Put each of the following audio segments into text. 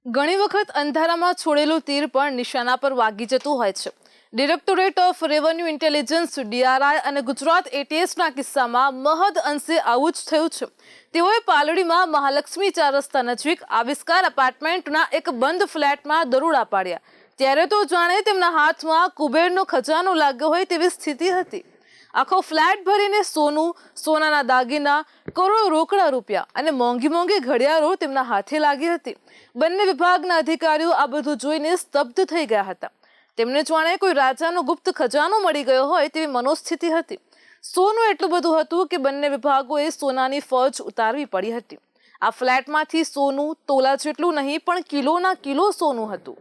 ઘણી વખત અંધારામાં છોડેલું તીર પણ નિશાના પર વાગી જતું હોય છે। Directorate of revenue intelligence DRI અને ગુજરાત એટીએસના કિસ્સામાં મહદ અંશે આવું જ થયું છે। તેઓએ પાલડીમાં મહાલક્ષ્મી 4 રસ્તા નજીક આવિષ્કાર એપાર્ટમેન્ટના એક બંધ ફ્લેટમાં દરોડા પાડ્યા, ત્યારે તો જાણે તેમના હાથમાં કુબેરનો ખજાનો લાગ્યો હોય તેવી સ્થિતિ હતી। આખો ફ્લેટ ભરીને સોનું, સોનાના દાગીના, કરોડો રોકડા રૂપિયા અને મોંઘી મોંઘી ઘડિયાળો તેમના હાથે લાગી હતી। બંને વિભાગના અધિકારીઓ આ બધું જોઈને સ્તબ્ધ થઈ ગયા હતા। તેમને જાણે કોઈ રાજાનો ગુપ્ત ખજાનો મળી ગયો હોય તેવી મનોસ્થિતિ હતી। સોનું એટલું બધું હતું કે બંને વિભાગોએ સોનાની ફોજ ઉતારવી પડી હતી। આ ફ્લેટમાંથી સોનું તોલા જેટલું નહીં પણ કિલોના કિલો સોનું હતું।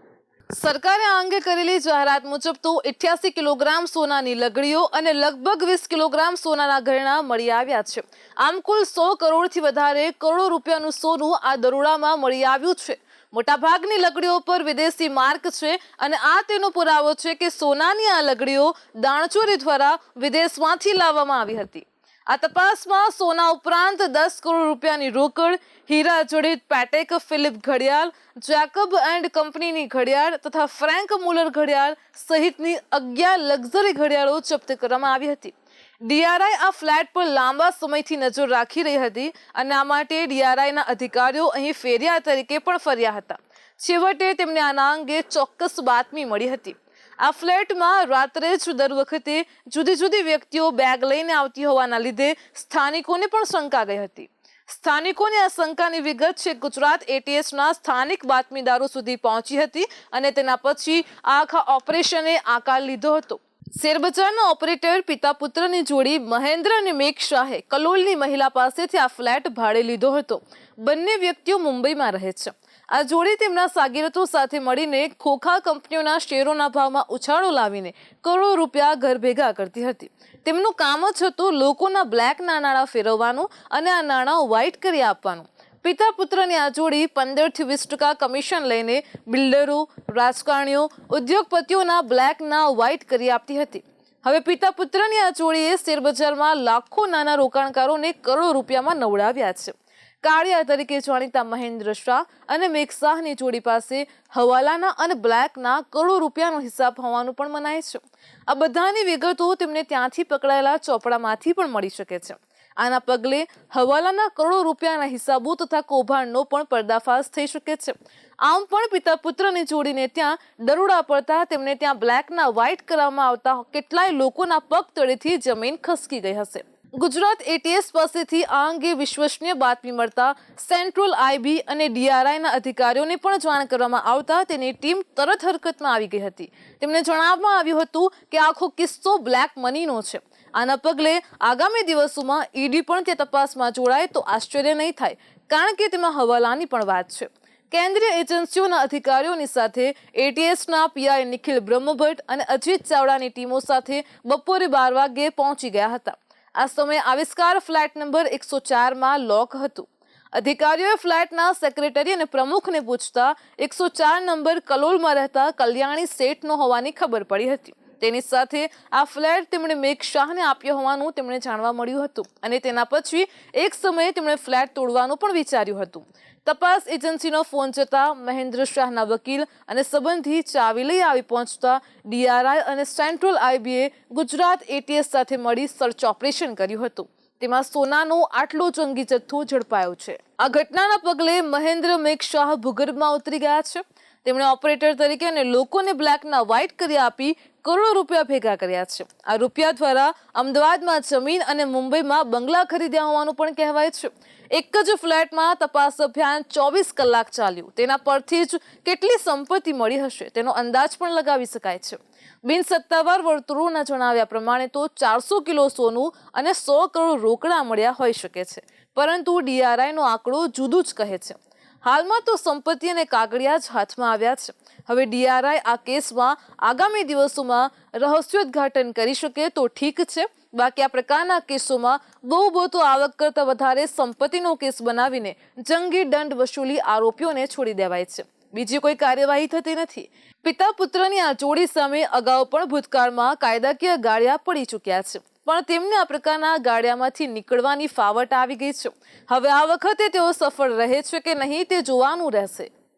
સરકારે આ અંગે કરેલી જાહેરાત મુજબ તો 88 કિલોગ્રામ સોનાની લગડીઓ અને લગભગ 20 કિલોગ્રામ સોનાના ઘરેણા મળી આવ્યા છે। આમ કુલ 100 કરોડથી વધારે કરોડો રૂપિયાનું સોનું આ દરોડામાં મળી આવ્યું છે। મોટાભાગની લગડીઓ પર વિદેશી માર્ક છે અને આ તેનો પુરાવો છે કે સોનાની આ લગડીઓ દાણચોરી દ્વારા વિદેશમાંથી લાવવામાં આવી હતી। આ તપાસમાં સોના ઉપરાંત 10 કરોડ રૂપિયાની રોકડ, હીરા જડિત પેટેક ફિલિપ ઘડિયાળ, જેકબ એન્ડ કંપનીની ઘડિયાળ તથા ફ્રેન્ક મુલર ઘડિયાળ સહિતની 11 લક્ઝરી ઘડિયાળો જપ્ત કરવામાં આવી હતી। ડીઆરઆઈ આ ફ્લેટ પર લાંબા સમયથી નજર રાખી રહી હતી અને આ માટે ડીઆરઆઈના અધિકારીઓ અહીં ફેરિયા તરીકે પણ ફર્યા હતા। છેવટે તેમને આના અંગે ચોક્કસ બાતમી મળી હતી। આ ફ્લેટમાં રાત્રે જ દર વખતે જુદી જુદી વ્યક્તિઓ બેગ લઈને આવતી હોવાના લીધે સ્થાનિકોને પણ શંકા ગઈ હતી। સ્થાનિકોની આ શંકાની વિગત છે ગુજરાત એટીએસના સ્થાનિક બાતમીદારો સુધી પહોંચી હતી અને તેના પછી આખા ઓપરેશને આકાર લીધો હતો। શેરબજારના ઓપરેટર પિતા પુત્રની જોડી મહેન્દ્ર અને મેઘ શાહે કલોલની મહિલા પાસેથી આ ફ્લેટ ભાડે લીધો હતો। બંને વ્યક્તિઓ મુંબઈમાં રહે છે। આ જોડી તેમના સાગીરતો સાથે મળીને ખોખા કંપનીઓના શેરોના ભાવમાં ઉછાળો લાવીને કરોડો રૂપિયા ઘર ભેગા કરતી હતી। તેમનું કામ જ હતું લોકોના બ્લેક નાણાં ફેરવવાનું અને આ નાણાં વ્હાઇટ કરી આપવાનું। પિતા પુત્રની આ જોડી 15 થી 20% કમિશન લઈને બિલ્ડરો, રાજકારણીઓ, ઉદ્યોગપતિઓના બ્લેકના વ્હાઇટ કરી આપતી હતી। હવે પિતા પુત્રની આ જોડીએ શેરબજારમાં લાખો નાના રોકાણકારોને કરોડો રૂપિયામાં નવડાવ્યા છે। કાળિયા તરીકે જાણીતા મહેન્દ્ર શાહ અને મેઘ શાહની જોડી પાસે હવાલાના અને બ્લેકના કરોડો રૂપિયાનો હિસાબ હોવાનું પણ મનાય છે। આ બધાની વિગતો તેમને ત્યાંથી પકડાયેલા ચોપડામાંથી પણ મળી શકે છે। આના પગલે હવાલાના કરોડો રૂપિયાના હિસાબો તથા કૌભાંડનો પણ પર્દાફાશ થઈ શકે છે। આમ પણ પિતા પુત્રની જોડીને ત્યાં દરોડા પડતા તેમને ત્યાં બ્લેકના વ્હાઇટ કરવામાં આવતા કેટલાય લોકોના પગ તળેથી જમીન ખસકી ગઈ હશે। ગુજરાત એટીએસ પાસેથી આ અંગે વિશ્વસનીય બાતમી મળતા સેન્ટ્રલ આઈબી અને ડીઆરઆઈના અધિકારીઓને પણ જાણ કરવામાં આવતા તેની ટીમ તરત હરકતમાં આવી ગઈ હતી। તેમને જણાવવામાં આવ્યું હતું કે આખો કિસ્સો બ્લેક મનીનો છે। આના પગલે આગામી દિવસોમાં ઈડી પણ તે તપાસમાં જોડાય તો આશ્ચર્ય નહીં થાય, કારણ કે તેમાં હવાલાની પણ વાત છે। કેન્દ્રીય એજન્સીઓના અધિકારીઓની સાથે એટીએસના પીઆઈ નિખિલ બ્રહ્મભટ્ટ અને અજીત ચાવડાની ટીમો સાથે બપોરે 12 વાગ્યે પહોંચી ગયા હતા। આ સમયે આવિષ્કાર ફ્લેટ નંબર 104માં લોક હતું। અધિકારીઓએ ફ્લેટના સેક્રેટરી અને પ્રમુખને પૂછતા 104 નંબર કલોલમાં રહેતા કલ્યાણી શેઠનો હોવાની ખબર પડી હતી। તેની સાથે આ ફ્લેટ તેમણે મેઘ શાહને આપ્યો હોવાનું તેમણે જાણવા મળ્યું હતું અને તેના પછી એક સમયે તેમણે ફ્લેટ તોડવાનું પણ વિચાર્યું હતું। તપાસ એજન્સીનો ફોન જતા મહેન્દ્ર શાહના વકીલ અને સંબંધી ચાવી લઈ આવી પહોંચતા ડીઆરઆઈ અને સેન્ટ્રલ આઈબીએ ગુજરાત એટીએસ સાથે મળી સર્ચ ઓપરેશન કર્યું હતું। તેમાં સોનાનો આટલો જંગી જથ્થો ઝડપાયો છે। આ ઘટનાના પગલે મહેન્દ્ર મેઘ શાહ ભૂગર્ભમાં ઉતરી ગયા છે। તેમણે ઓપરેટર તરીકે અને લોકોને બ્લેકના વ્હાઇટ કરી આપી કરોડો રૂપિયા ભેગા કર્યા છે। આ રૂપિયા દ્વારા અમદાવાદમાં જમીન અને મુંબઈમાં બંગલા ખરીદ્યા હોવાનું પણ કહેવાય છે। એક જ ફ્લેટમાં તપાસ અભિયાન 24 કલાક ચાલ્યું। તેના પરથી જ કેટલી સંપત્તિ મળી હશે તેનો અંદાજ પણ લગાવી શકાય છે। બિનસત્તાવાર વર્તુળોના જણાવ્યા પ્રમાણે તો 400 કિલો સોનું અને 100 કરોડ રોકડા મળ્યા હોઈ શકે છે, પરંતુ ડીઆરઆઈનો આંકડો જુદું જ કહે છે। હાલમાં તો સંપત્તિ અને કાગળિયા જ હાથમાં આવ્યા છે। હવે ડીઆરઆઈ આ કેસમાં આગામી દિવસોમાં રહસ્યોદ્ઘાટન કરી શકે તો ઠીક છે, બાકી આ પ્રકારના કેસોમાં બહુ તો આવક કરતા વધારે સંપત્તિનો કેસ બનાવીને જંગી દંડ વસૂલી આરોપીઓને છોડી દેવાય છે। બીજી કોઈ કાર્યવાહી થતી નથી। પિતા પુત્રની આ જોડી સામે અગાઉ પણ ભૂતકાળમાં કાયદાકીય ગાળિયા પડી ચૂક્યા છે, પણ તેમને આ પ્રકારના ગાળિયામાંથી નીકળવાની ફાવટ આવી ગઈ છે। હવે આ વખતે તેઓ સફળ રહે છે કે નહીં તે જોવાનું રહેશે।